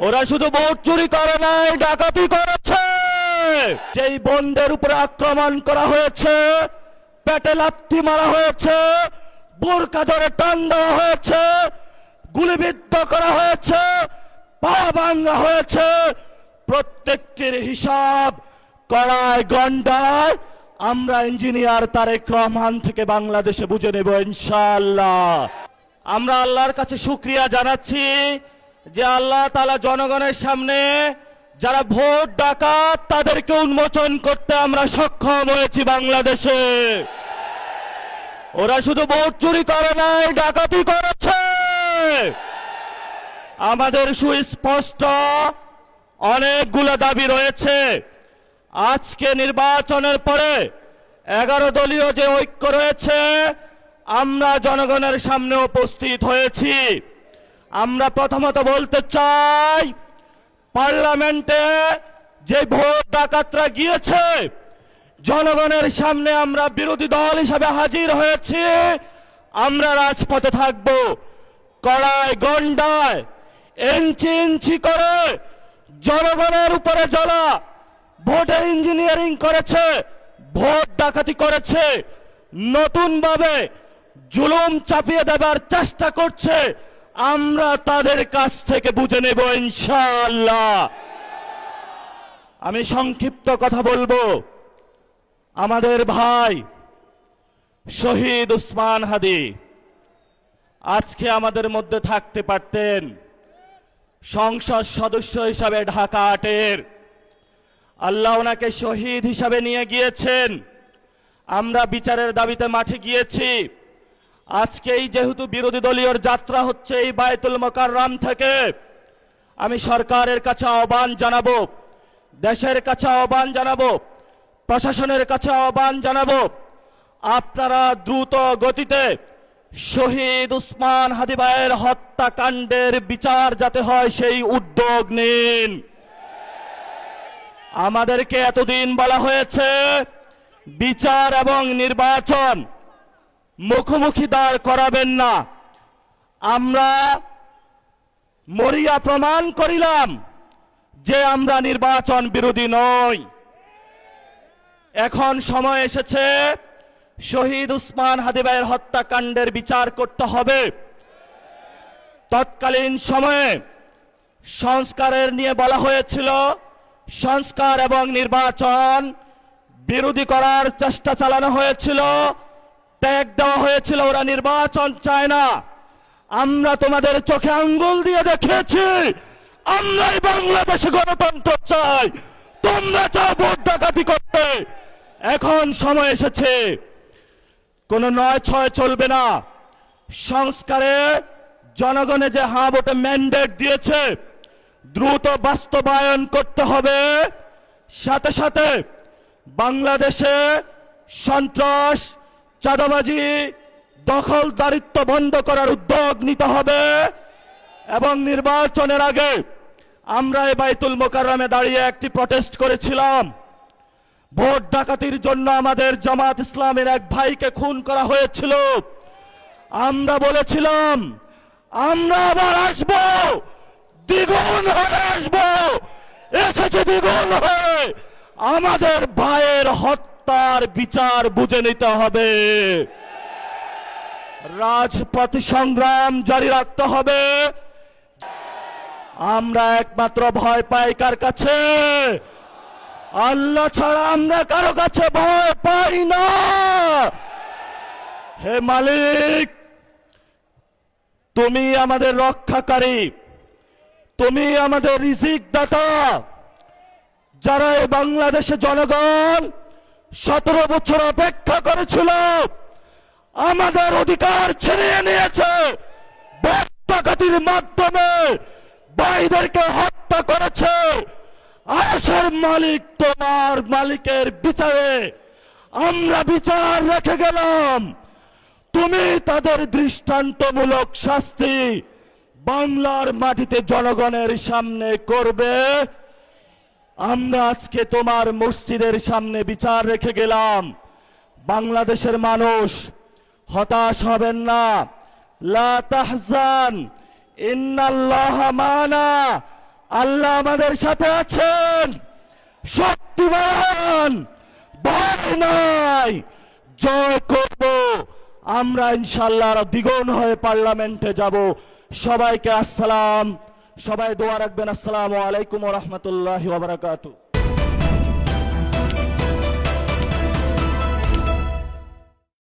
ওরা শুধু ভোট চুরি করে নাই, ডাকাতি করেছে। যেই বোনদের উপরে আক্রমণ করা হয়েছে, পেটে লাথি মারা হয়েছে, বোরকা ধরে টান দেওয়া হয়েছে, গুলিবিদ্ধ করা হয়েছে, পা ভাঙা হয়েছে, প্রত্যেকটির হিসাব কড়ায় গন্ডায় আমরা ইঞ্জিনিয়ার তারেক রহমান থেকে বাংলাদেশে বুঝে নেব ইনশাআল্লাহ। আমরা আল্লাহর কাছে শুকরিয়া জানাচ্ছি যে আল্লাহ তাআলা জনগণের সামনে যারা ভোট ডাকাত তাদেরকে উন্মোচন করতে আমরা সক্ষম হয়েছি বাংলাদেশে। ওরা শুধু ভোট চুরি করে নাই, ডাকাতি করেছে। আমাদের সুস্পষ্ট অনেকগুলো দাবি রয়েছে। আজকে নির্বাচনের পরে 11 দলীয় যে ঐক্য রয়েছে, আমরা জনগণের সামনে উপস্থিত হয়েছি। আমরা প্রথমত বলতে চাই, পার্লামেন্টে যে ভোট ডাকাতরা গিয়েছে, জনগণের সামনে আমরা বিরোধী দল হিসাবে হাজির হয়েছি। আমরা রাজপথে থাকব, কড়ায় গন্ডায় ইঞ্চি ইঞ্চি করে জনগণের উপরে যারা ভোটের ইঞ্জিনিয়ারিং করেছে, ভোট ডাকাতি করেছে, নতুন ভাবে জুলুম চাপিয়ে দেবার চেষ্টা করছে, আমরা তাদের কাছ থেকে বুঝে নেব ইনশাআল্লাহ। আমি সংক্ষিপ্ত কথা বলবো। আমাদের ভাই শহীদ উসমান হাদি আজকে আমাদের মধ্যে থাকতে পারতেন। সংসদ সদস্য হিসাবে ঢাকা 8-এর আল্লাহ ওনাকে শহীদ হিসাবে নিয়ে গিয়েছেন। আমরা বিচারের দাবিতে মাঠে গিয়েছি। আজকেই যেহেতু বিরোধী দলীয় যাত্রা হচ্ছে এই বায়তুল মোকাররম থেকে, আমি সরকারের কাছে আহ্বান জানাবো, দেশের কাছে আহ্বান জানাবো, প্রশাসনের কাছে আহ্বান জানাবো, আপনারা দ্রুত গতিতে শহীদ উসমান হাদি ভাইয়ের হত্যাকাণ্ডের বিচার যাতে হয় সেই উদ্যোগ নিন। আমাদেরকে এতদিন বলা হয়েছে বিচার এবং নির্বাচন মুখোমুখি দাঁড় করাবেন না। আমরা মরিয়া প্রমাণ করিলাম যে আমরা নির্বাচন বিরোধী নই। এখন সময় এসেছে শহীদ উসমান হাদি ভাইয়ের হত্যাকাণ্ডের বিচার করতে হবে। তৎকালীন সময়ে সংস্কারের নিয়ে বলা হয়েছিল, সংস্কার এবং নির্বাচন বিরোধী করার চেষ্টা চালানো হয়েছিল, ট্যাগ দেওয়া হয়েছিল, ওরা নির্বাচন চায় না। আমরা তোমাদের চোখে আঙ্গুল দিয়ে দেখিয়েছি আমরাই বাংলাদেশে গণতন্ত্র চাই, তোমরা চাও ভোট ডাকাতি করতে। এখন সময় এসেছে, কোন 9-6 চলবে না। সংস্কারে জনগণে যে হ্যাঁ ভোটে ম্যান্ডেট দিয়েছে, দ্রুত বাস্তবায়ন করতে হবে। সাথে সাথে বাংলাদেশে সন্ত্রাস, চাঁদাবাজি, দখলদারিত্ব বন্ধ করার উদ্যোগ নিতে হবে। এবং নির্বাচনের আগে আমরা এই বায়তুল মোকাররমে দাঁড়িয়ে একটি প্রটেস্ট করেছিলাম। ভোট ডাকাতির জন্য আমাদের জামাত ইসলামের এক ভাইকে খুন করা হয়েছিল। আমরা বলেছিলাম আমরা আবার আসবো, দ্বিগুণ হয়ে আসবো। এসেছে দ্বিগুণ হয়ে। আমাদের ভাইয়ের হত্যার বিচার বুঝে নিতে হবে। রাজপথ সংগ্রাম জারি রাখতে হবে। আমরা একমাত্র ভয় পাই কার কাছে? আল্লাহ ছাড়া আমরা কারো কাছে ভয় পাই না। হে মালিক, তুমি আমাদের রক্ষাকারী, তুমি আমাদের রিজিক দাতা। যারা এই বাংলাদেশে জনগণ 17 বছর অপেক্ষা করেছিল, আমাদের অধিকার ছিনিয়ে নিয়েছে, ভোট ডাকাতির মাধ্যমে ভাইদেরকে হত্যা করেছে। আয়েশের মালিক তোমার মালিকের বিচারে আমরা বিচার রেখে গেলাম। তুমি তাদের দৃষ্টান্তমূলক শাস্তি বাংলার মাটিতে জনগণের সামনে করবে। আমরা আজকে তোমার মসজিদের সামনে বিচার রেখে গেলাম। বাংলাদেশের মানুষ হতাশ হবেন না। লা তাহজান ইন্নাল্লাহা মানা, আল্লাহ আমাদের সাথে আছেন, শক্তিমান, ভয় নাই, জয় করব আমরা ইনশাআল্লাহ। দ্বিগুণ হয়ে পার্লামেন্টে যাব। সবাইকে আসসালাম, সবাই দোয়া রাখবেন। আসসালামু আলাইকুম ওয়া রাহমাতুল্লাহি ওয়া বারাকাতুহু।